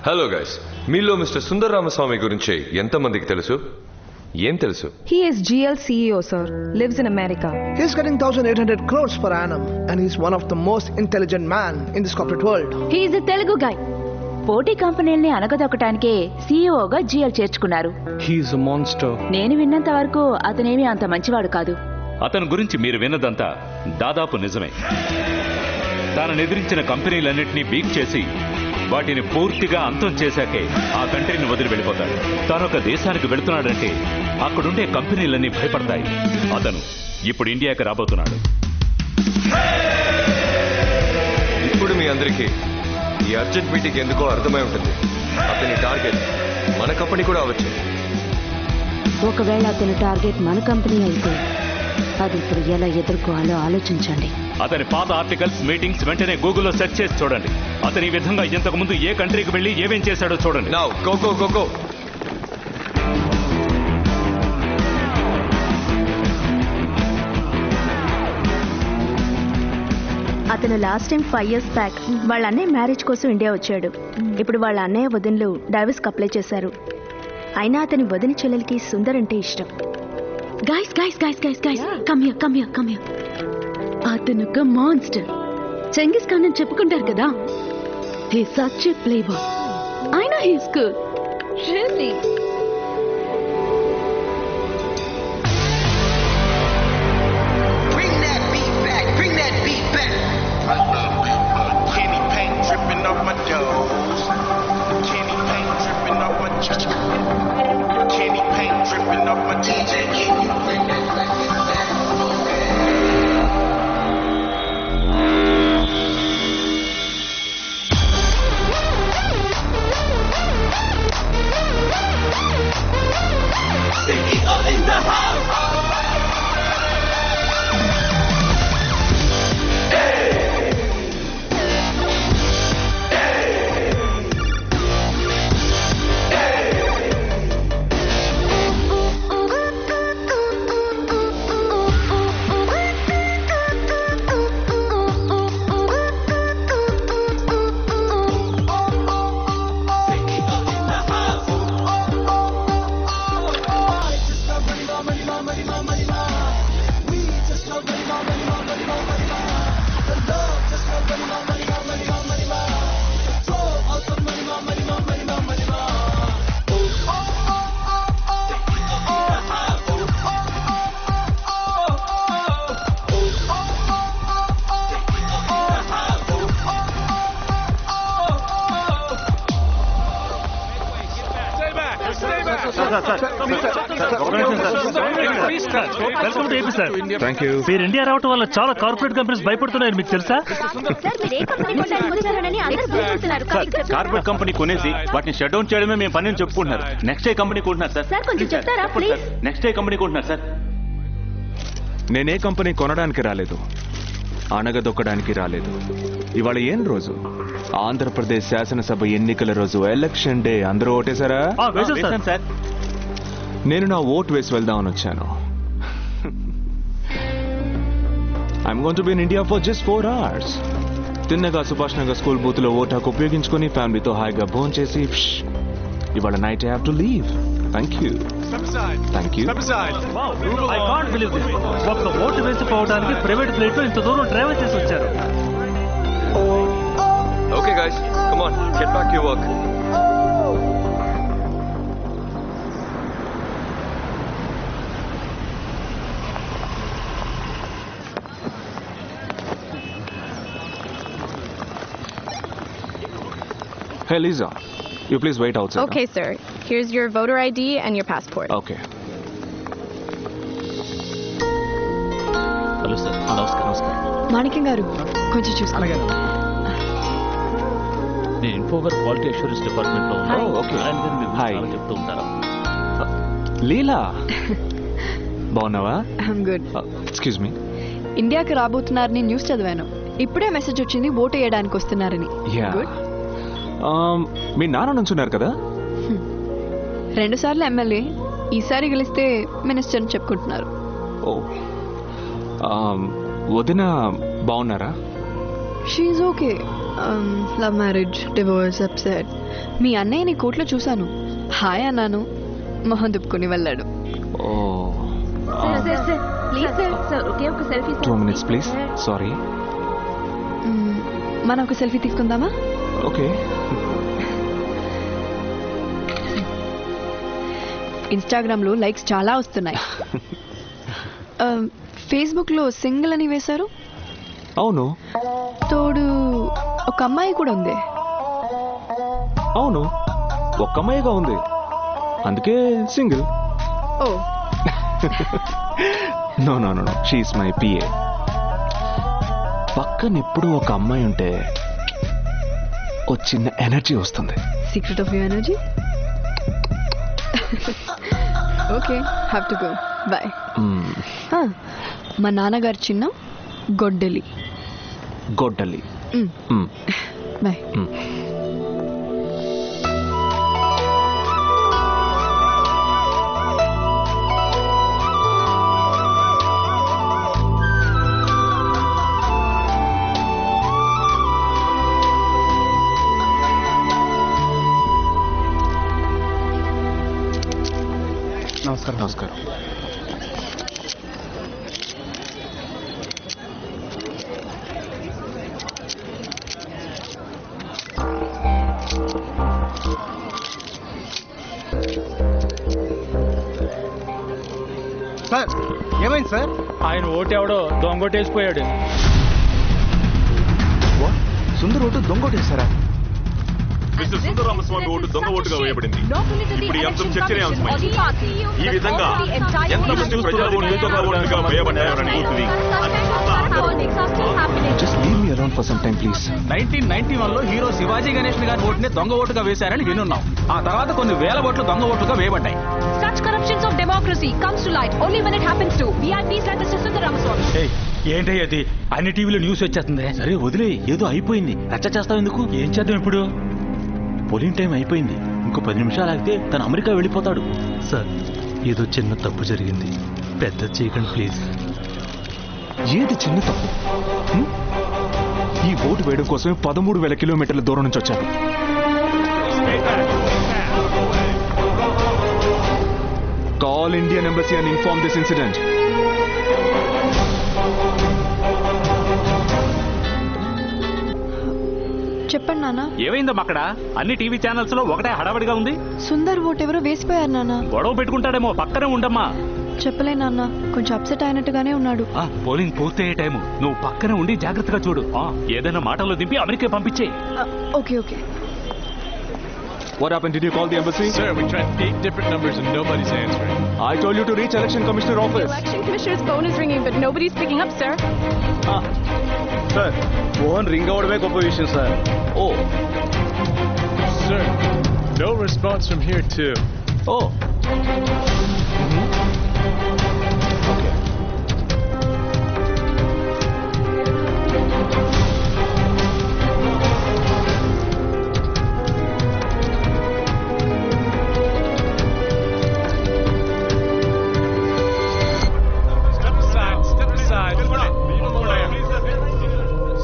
Hello guys, మీలో mister Sundar Ramaswamy గురించి ఎంతమందికి తెలుసు? ఏం తెలుసు? He is GL CEO, sir. Lives in America. He's getting 1,800 crores per annum, and he's one of the most intelligent man in this corporate world. He is a Telugu guy. పోటీ కంపెనీల్ని అనగదొక్కటానికే సీఈఓగా GL చేర్చుకున్నారు. He's a monster. నేను విన్నంత వరకు అతనేమీ అంత మంచివాడు కాదు. అతని గురించి మీరు విన్నదంతా దాదాపు నిజమే. తాను ఎదిరించిన కంపెనీలన్నింటినీ బీక్ చేసి వాటిని పూర్తిగా అంతం చేశాకే ఆ కంట్రీని వదిలి వెళ్ళిపోతాడు. తాను ఒక దేశానికి వెళుతున్నాడంటే అక్కడుండే కంపెనీలన్నీ భయపడతాయి. అతను ఇప్పుడు ఇండియాకి రాబోతున్నాడు. ఇప్పుడు మీ అందరికీ ఈ అర్జెంట్ మీటింగ్ ఎందుకో అర్థమై ఉంటుంది. అతని టార్గెట్ మన కంపెనీ కూడా అవ్వచ్చు. ఒకవేళ అతని టార్గెట్ మన కంపెనీ అయితే అది ఇప్పుడు ఎలా ఎదుర్కోవాలో ఆలోచించండి. అతని పాత ఆర్టికల్స్, మీటింగ్స్ వెంటనే గూగుల్లో సెర్చ్ చేసి చూడండి. అతని ఈ విధంగా ఇంతకు ముందు ఏ కంట్రీకి వెళ్ళి ఏమేం చేశాడో చూడండి. Now, go. అతను లాస్ట్ టైం 5 years బ్యాక్ వాళ్ళ అన్నయ్య మ్యారేజ్ కోసం ఇండియా వచ్చాడు. ఇప్పుడు వాళ్ళ అన్నయ్య వదినలు డైవర్స్కి అప్లై చేశారు. అయినా అతని వదిన చెల్లెలకి సుందర్ అంటే ఇష్టం. Guys come here. అతను ఒక మాన్స్టర్. చెంగిస్ ఖాన్ అని చెప్పుకుంటారు కదా. He such a playboy. అయినా he's good. Really. Candy paint dripping off my toes. Candy paint dripping off my chest. Candy paint dripping off my DJ. మీరు India రావటం వల్ల చాలా కార్పొరేట్ కంపెనీస్ భయపడుతున్నాయని మీకు తెలుసా? కార్పొరేట్ కంపెనీ కొనేసి వాటిని shut down చేయడమే మేము పని చెప్పుకుంటున్నారు. నెక్స్ట్ ఏ కంపెనీ కొంటున్నారు సార్? నెక్స్ట్ ఏ కంపెనీ కొంటున్నారు సార్? నేనే కంపెనీ కొనడానికి రాలేదు, అణగదొక్కడానికి రాలేదు. ఇవాళ ఏం రోజు? ఆంధ్రప్రదేశ్ శాసనసభ ఎన్నికల రోజు, ఎలక్షన్ డే. అందరూ ఓటేశారా? సార్, నేను నా ఓటు వేసి వెళ్దామని వచ్చాను. I'm going to be in India for just 4 hours. తిన్నగా సుభాష్ నగర్ స్కూల్ బూత్ లో ఓటు హక్కు ఉపయోగించుకుని ఫ్యామిలీతో హాయిగా భోజనం చేసి ఇవాళ night I have to leave. Thank you. I can't believe this. ఒక్క ఓటు వేసిపోవడానికి ప్రైవేట్ ఫ్లైట్ లో ఇంత దూరం ట్రావెల్ చేసి వచ్చారు. Okay guys, come on, get back to your work. Hey Lisa, you please wait outside. Okay, sir. Here's your voter ID and your passport. Okay. Hello sir, నమస్కారం. మాణిక్యం గారు కొంచెం చూసుకోండి. నేను ఇన్ఫోవర్ క్వాలిటీ అష్యూరెన్స్ డిపార్ట్మెంట్ లో Oh, okay. Hi. చెప్తూ ఉంటారా? లీలా, బాగున్నావా? I'm good. Excuse me. ఇండియాకి రాబోతున్నారని న్యూస్ చదివాను. ఇప్పుడే మెసేజ్ వచ్చింది ఓటు వేయడానికి వస్తున్నారని. Good. మీ నాన్న నుంచున్నారు కదా? 2 సార్లు ఎమ్మెల్యే, ఈసారి గెలిస్తే మినిస్టర్ అని చెప్పుకుంటున్నారు. ఓ, వదిన బాగున్నారా? షీఈ్ okay. Love marriage, divorce, upset. మీ అన్నయ్యని కోర్టులో చూశాను. హాయ్ అన్నాను, మొహం దుప్పుకొని వెళ్ళాడు. ఓ ప్లీజ్ సార్ ఒకే ఒక సెల్ఫీ 2 minutes ప్లీజ్. సారీ. మనం ఒక సెల్ఫీ తీసుకుందామా? ఓకే. ఇన్స్టాగ్రామ్లో లైక్స్ చాలా వస్తున్నాయి. ఫేస్బుక్లో సింగిల్ అని వేశారు. అవును. తోడు ఒక అమ్మాయి కూడా ఉంది. అవును, ఒక్క అమ్మాయిగా ఉంది, అందుకే single. Oh no no no, she's my PA. పక్కన ఎప్పుడు ఒక అమ్మాయి ఉంటే ఓ చిన్న ఎనర్జీ వస్తుంది. Secret of your energy. Okay, have to go, bye. మా నాన్నగారు చిన్న గొడ్డలి. గొడ్డలి. బాయ్. నమస్కారం. నమస్కారం. సార్ ఏమైంది సార్? ఆయన ఓటు ఎవడో దొంగోటేసిపోయాడు. సుందర్ ఓటు దొంగోటేశారా? మిస్టర్ సుందరరామస్వామి ఓటు దొంగ ఓటుగా వేయబడింది. ఇప్పుడు ఈ అంశం చర్చనీయాంశమైంది. ఈ విధంగా ఎంతమంది ప్రజల ఓట్లు దొంగ ఓటుగా వేయబడ్డారని గుర్తుంది. Just leave me alone for some time please. 1991లో హీరో శివాజీ గణేశన్ గారి ఓటుని దొంగ ఓటుగా వేశారని వినున్నాం. ఆ తర్వాత కొన్ని వేల ఓట్లు దొంగ ఓటుగా వేయబడ్డాయి. Such corruptions of democracy comes to light only when it happens to VIPs like Mr. Sundararamaswamy. ఏంటయ్యది? అన్ని టీవీలో న్యూస్ వచ్చేస్తుంది. సరే వదిలే, ఏదో అయిపోయింది, రచ్చ చేస్తావు ఎందుకు? ఏం చేద్దాం ఇప్పుడు? పోలింగ్ టైం అయిపోయింది, ఇంకో 10 నిమిషాలు ఆగితే తను అమెరికా వెళ్ళిపోతాడు. సార్, ఏదో చిన్న తప్పు జరిగింది, పెద్ద చేయకండి ప్లీజ్. ఏది చిన్న తప్పు? ఈ ఓటు వేయడం కోసమే 13,000 కిలోమీటర్ల దూరం నుంచి వచ్చాను. Call Indian embassy and inform this incident. చెప్పండి నాన్న. ఏమైందమ్మా అక్కడ? అన్ని టీవీ ఛానల్స్ లో ఒకటే హడావడిగా ఉంది. సుందర్ ఓట్ ఎవరో వేసిపోయారు నాన్న. గొడవ పెట్టుకుంటాడేమో, పక్కనే ఉండమ్మా. చెప్పలే నాన్న, కొంచెం అప్సెట్ అయినట్టుగానే ఉన్నాడు. పోలింగ్ పూర్తయ్యే టైము, నువ్వు పక్కనే ఉండి జాగ్రత్తగా చూడు. ఏదైనా మాటల్లో దింపి అమెరికా పంపించే. Okay okay. What happened? Did you call the embassy? Sir, we tried 8 different numbers and nobody's answering. I told you to reach election commissioner office. The election commissioner's phone is ringing, but nobody's picking up, sir. Sir, phone ring avadame goppa vishayam, sir. Oh. Sir, no response from here too. Oh. Okay.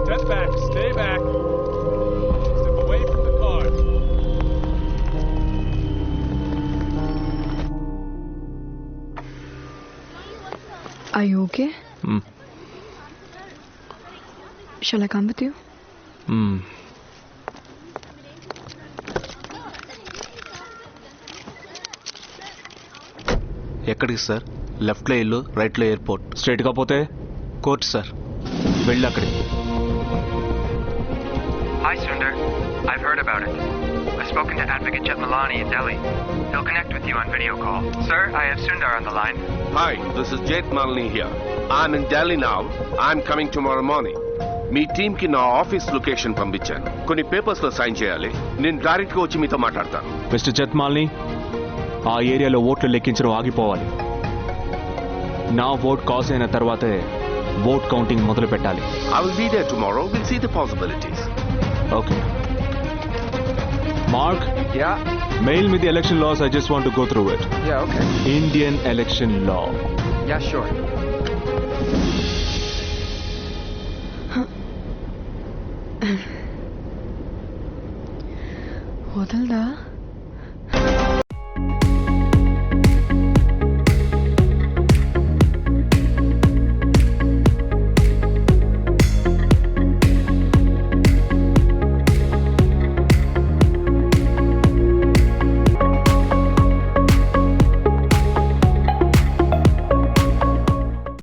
Step back, stay back. Step away from the car. Are you okay? Shall I come with you? ఎక్కడికి sir? Left లో ఇల్లు, right లో airport. Straight గా పోతే court sir. వెళ్ళి అక్కడికి. Hi Sundar, I've heard about it. I've spoken to Advocate Jetmalani in Delhi. He'll connect with you on video call. Sir, I have Sundar on the line. Hi, this is Jetmalani here. I'm in Delhi now. I'm coming tomorrow morning. Me team కి నా office location పంపించాను. కొన్ని papers లో sign చేయాలి. నేను direct గా వచ్చి మీతో మాట్లాడతాను. మిస్టర్ జత్మాల్ని, ఆ ఏరియాలో ఓట్లు లెక్కించడం ఆగిపోవాలి. నా ఓట్ కాస్ అయిన తర్వాతే ఓట్ కౌంటింగ్ మొదలు పెట్టాలి. I will be there tomorrow. We'll see the possibilities. Okay. Mark? Yeah? Mail me the election laws. I just want to go through it. Yeah, okay. Indian election law. Yeah, sure. వదలదా